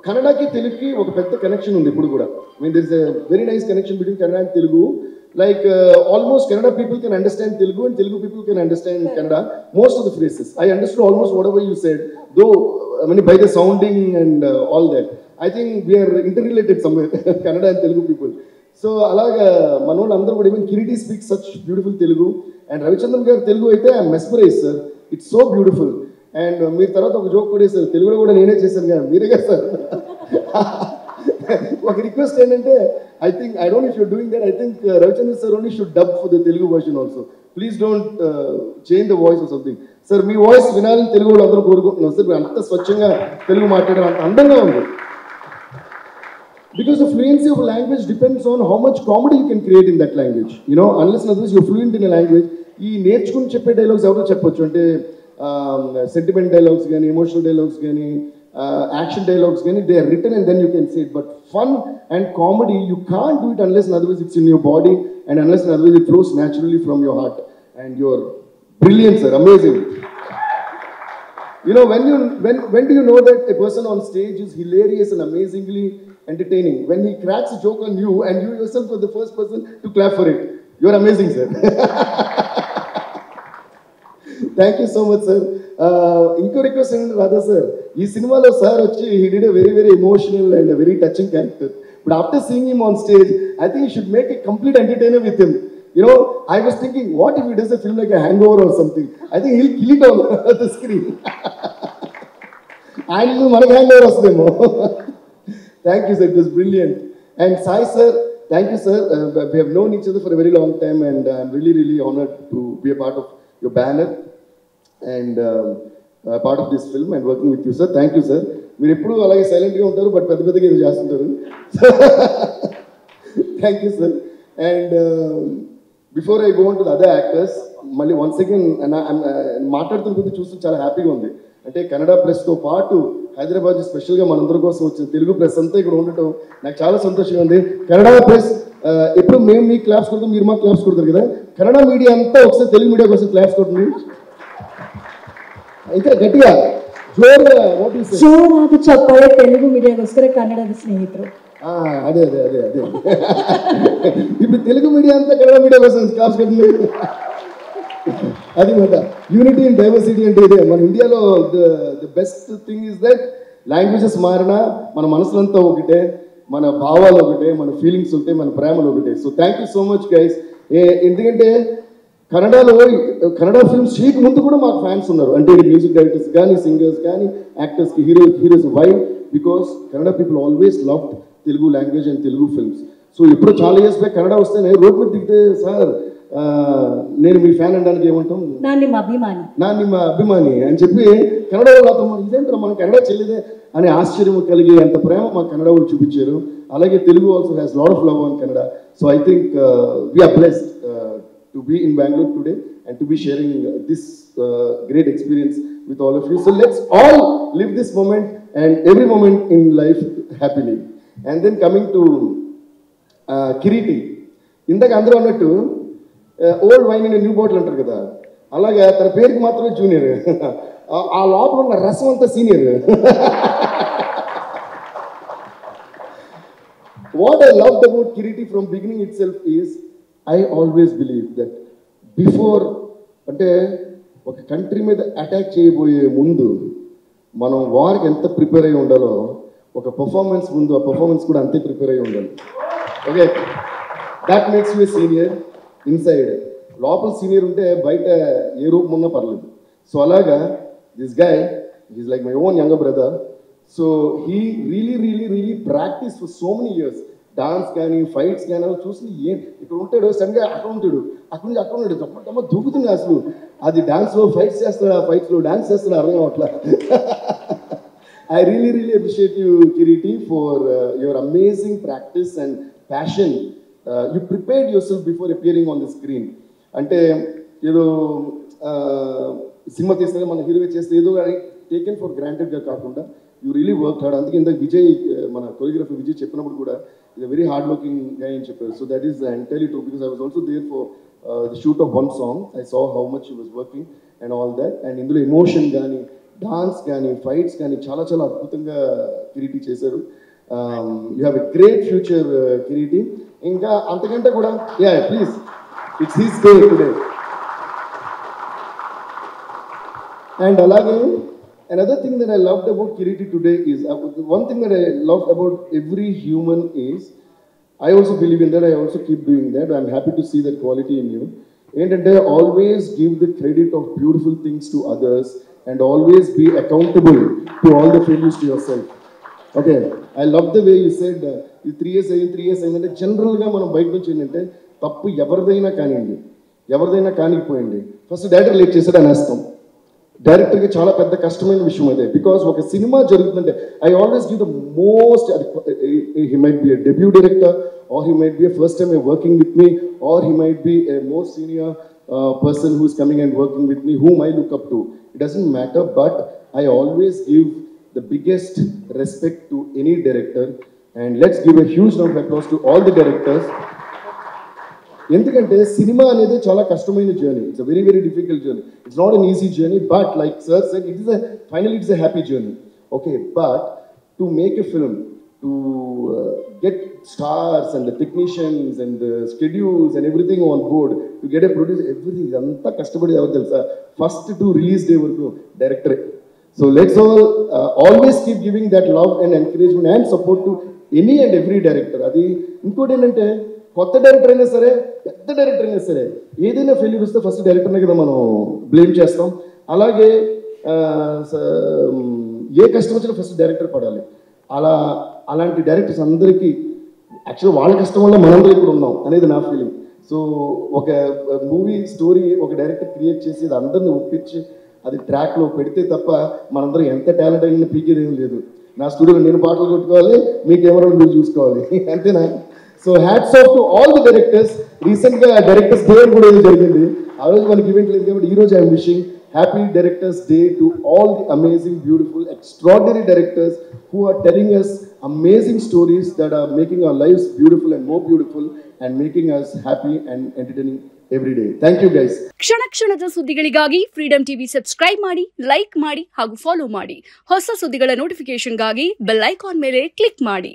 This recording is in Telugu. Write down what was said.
కన్నడకి తెలుగుకి ఒక పెద్ద కనెక్షన్ ఉంది ఇప్పుడు కూడా. I mean, there is a very nice connection between Kannada and Telugu. Like almost Kannada people can understand Telugu and Telugu people can understand Kannada. Most of the phrases I understood almost whatever you said, though I mean by the sounding and all that. I think we are interrelated somewhere, Kannada and Telugu people. So అలాగా మన వాళ్ళు అందరూ కూడా, even Kiriti speaks such beautiful Telugu and Ravichandran గారు తెలుగు అయితే I am mesmerized, sir. It's so beautiful. And మీరు తర్వాత ఒక జోక్ కూడా వేస్తారు, తెలుగులో కూడా నేనే చేశాను కదా, మీరే కదా సార్. ఒక రిక్వెస్ట్ ఏంటంటే, I don't know if you're doing that, I think Ravichandran sir only should dub for the Telugu version also. Please don't change the voice or something. Sir me voice వినాలని తెలుగు వాళ్ళు అందరూ కోరుకుంటున్నాం సార్. మీరు అంత స్వచ్ఛంగా తెలుగు మాట్లాడడం అంత అందంగా ఉంది. Because the fluency of a language depends on how much comedy you can create in that language. You know, unless and otherwise you're fluent in a language. ఈ నేర్చుకుని చెప్పే డైలాగ్స్ ఎవరో చెప్పొచ్చు, అంటే సెంటిమెంట్ డైలాగ్స్ కానీ, ఎమోషనల్ డైలాగ్స్ కానీ, యాక్షన్ డైలాగ్స్ కానీ, they are written and then you can say it. But fun and comedy you can't do it unless and otherwise it's in your body and unless and otherwise it flows naturally from your heart. And you're brilliant, sir, amazing. You know, when do you know that a person on stage is hilarious and amazingly entertaining? When he cracks a joke on you and you yourself are the first person to clap for it. You're amazing, sir. Thank you so much, sir. ఇంకో రిక్వెస్ట్ ఏంటంటే రాధా సార్, ఈ సినిమాలో సార్ వచ్చి he did a very very emotional and a very touching character. But after seeing him on stage, I think you should make a complete entertainer with him. You know, I was thinking, what if he does a film like a Hangover or something? I think he'll kill it on the screen. And మనకి హ్యాంగోవర్ వస్తుందేమో. Thank you, sir. It was brilliant. And Sai sir, thank you, sir. We have known each other for a very long time, and I'm really really honored to be a part of your banner and part of this film and working with you, sir. Thank you, sir. మీరు ఎప్పుడు అలాగే సైలెంట్గా ఉంటారు, బట్ పెద్ద పెద్దగా ఏదో చేస్తుంటారు. Thank you, sir. And before I go on to the other actors, మళ్ళీ వన్స్ అగైన్ మాట్లాడుతున్న కొద్ది చూస్తూ చాలా హ్యాపీగా ఉంది. అంటే కన్నడ ప్రెస్తో పాటు హైదరాబాద్ స్పెషల్గా మనందరి కోసం వచ్చిన తెలుగు ప్రెస్ అంతా ఇక్కడ ఉండటం నాకు చాలా సంతోషంగా ఉంది. కన్నడ ప్రెస్ ఎప్పుడు మేము మీ క్లాప్స్ కొడతాం, మీరు మా క్లాప్స్ కొడతారు కదా. కన్నడ మీడియా అంతా ఒకసారి తెలుగు మీడియా కోసం క్లాప్స్ కొడుతుంది. ఇంకా గట్టిగా జోరాಗಿ చెప్పాలి తెలుగు మీడియాಗೋಸ್ಕರ కన్నడದ స్నేహితులు. అదే అదే అదే అదే ఇప్పుడు తెలుగు మీడియా అంతా కన్నడ మీడియా కోసం క్లాప్స్ కొడుతుంది. అది మాట యూనిటీ అండ్ డైవర్సిటీ అంటే ఇదే. మన ఇండియాలో the best thing is that languages మారినా మన మనసులంతా ఒకటే, మన భావాలు ఒకటే, మన ఫీలింగ్స్ ఒకటే, మన ప్రేమలు ఒకటే. So thank you so much guys. ఎందుకంటే కన్నడలో కన్నడ ఫిల్మ్స్ చేయక ముందు కూడా మాకు ఫ్యాన్స్ ఉన్నారు. అంటే మ్యూజిక్ డైరెక్టర్స్ కానీ, సింగర్స్ కానీ, యాక్టర్స్కి, heroes. Why? Because Kannada people always loved Telugu language and Telugu films. So ఎప్పుడో చాలా ఇయర్స్ బ్యాక్ కన్నడ వస్తేనే రోడ్ మీద దిగితే, సార్ నేను మీ ఫ్యాన్ అనడానికి ఏమంటాం, నా నిమ్మ అభిమాని అని చెప్పి కన్నడ వాళ్ళు ఇదేంటారు మనం కన్నడ చెల్లిదే అనే ఆశ్చర్యం కలిగి అంత ప్రేమ మా కన్నడ వాళ్ళు చూపించారు. అలాగే Telugu also has lot of love on Kannada. So I think we are blessed to be in Bangalore today and to be sharing this great experience with all of you. So let's all live this moment and every moment in life happily. And then coming to Kiriti, ఇందాక అందరూ అన్నట్టు old wine in new bottle అంటారు కదా, అలాగే తన పేరుకి మాత్రమే జూనియర్, ఆ లోపల ఉన్న రసం అంతా senior. What I loved about Kiriti from beginning itself is I always believe that before, అంటే ఒక కంట్రీ మీద అటాక్ చేయబోయే ముందు మనం వార్కి ఎంత ప్రిపేర్ అయి ఉండాలో, ఒక పర్ఫార్మెన్స్ ముందు ఆ పర్ఫార్మెన్స్ కూడా అంతే ప్రిపేర్ అయి ఉండాలి. Okay, that makes you a senior inside. లోపల సీనియర్ ఉంటే బయట ఏ రూపం ఉన్నా పర్లేదు. సో అలాగా this guy is like my own younger brother. So he really practice for so many years. Dance కానీ, ఫైట్స్ కానీ అవి చూసి ఇక్కడ ఉంటాడు, సడన్గా అక్కడ ఉంటాడు, అక్కడ నుంచి అక్కడ ఉన్నాడు, తప్ప దూకుతుంది. అసలు అది డాన్స్లో ఫైట్స్ చేస్తాడు, ఆ ఫైట్స్లో డాన్స్ చేస్తాడు, అర్థం అవట్లా. I really appreciate you, Kiriti, for your amazing practice and passion. You prepared yourself before appearing on the screen. అంటే ఏదో సినిమా తీస్తే మన హీరో చేస్తే ఏదో టేకెన్ ఫర్ గ్రాంటెడ్గా కాకుండా యూ రియలీ వర్క్ హార్డ్. అందుకే ఇందాక విజయ్, మన కొరియోగ్రఫర్ విజయ్ చెప్పినప్పుడు కూడా ఇది వెరీ హార్డ్ వర్కింగ్ గా అని చెప్పారు. So that is entirely true, because I was also there for the shoot of one song. I saw how much he was working and all that. And ఇందులో ఎమోషన్ కానీ, డాన్స్ కానీ ఫైట్స్ కానీ చాలా చాలా అద్భుతంగా కిరీటి చేశారు. You have a great future Kireeti. ఇంకా అంతకంటే కూడా please it's his day today. And అలాగే another thing that I loved about Kiriti today is one thing that I loved about every human is I also believe in that. I also keep doing that. I'm happy to see that quality in you. And I always give the credit of beautiful things to others and always be accountable to all the failures to yourself. Okay, I love the way you said 3 years అయిందంటే జనరల్గా మనం బయట నుంచి ఏంటంటే తప్పు ఎవరిదైనా కానిపోయింది ఫస్ట్ డైరెక్టర్ లేట్ చేసాడు అనేస్తాం. డైరెక్టర్కి చాలా పెద్ద కష్టమైన విషయం అదే. బికాస్ ఒక సినిమా జరుగుతుందంటే I always give the most, he might be a debut director or he might be a first time working with me, or he might be a more senior person who's coming and working with me, whom I look up to. It doesn't matter, but I always give the biggest respect to any director. And let's give a huge round of applause to all the directors. ఎందుకంటే సినిమా అనేది చాలా కష్టమైన journey. It's a very very difficult journey. It's not an easy journey, but like sir said finally it's a happy journey. Okay, but to make a film, to get stars and the technicians and the schedules and everything on board, to get a producer, everything anta kashtapadi evaru telusa first to release day varaku director. So let's all always keep giving that love and encouragement and support to any and every director. Adi inkoti entante kotta director aina sare pedda director aina sare edaina failure uste first director ne kada manam blame chestam. Alage ఏ కష్టం వచ్చినా ఫస్ట్ డైరెక్టర్ పడాలి. అలాంటి డైరెక్టర్స్ అందరికీ యాక్చువల్ వాళ్ళ కష్టం వల్ల మనందరూ ఇక్కడ ఉన్నాం అనేది నా ఫీలింగ్. సో ఒక మూవీ స్టోరీ ఒక డైరెక్టర్ క్రియేట్ చేసి అది అందరిని ఒప్పించి అది ట్రాక్లో పెడితే తప్ప మనందరం ఎంత టాలెంట్ అయినా పీకేది ఏం లేదు. నా స్టూడియోలో నేను పాటలు కొట్టుకోవాలి, మీ కెమెరాలు మీరు చూసుకోవాలి, అంతేనా? So hats off to all the directors. రీసెంట్గా డైరెక్టర్స్ డే కూడా ఏదో జరిగింది, ఆ రోజు మనకి ఈవెంట్ లేదు కాబట్టి ఈరోజు I'm wishing Happy Directors Day to all the amazing, beautiful, extraordinary directors who are telling us amazing stories that are making our lives beautiful and more beautiful and making us happy and entertaining every day. Thank you guys. ಕ್ಷಣ ಕ್ಷಣದ ಸುದ್ದಿಗಳಿಗಾಗಿ ಫ್ರೀಡಂ ಟಿವಿ ಸಬ್ಸ್ಕ್ರೈಬ್ ಮಾಡಿ, ಲೈಕ್ ಮಾಡಿ ಹಾಗೂ ಫಾಲೋ ಮಾಡಿ. ಹೊಸ ಸುದ್ದಿಗಳ ನೋಟಿಫಿಕೇಶನ್ಗಾಗಿ ಬೆಲ್ ಐಕಾನ್ ಮೇಲೆ ಕ್ಲಿಕ್ ಮಾಡಿ.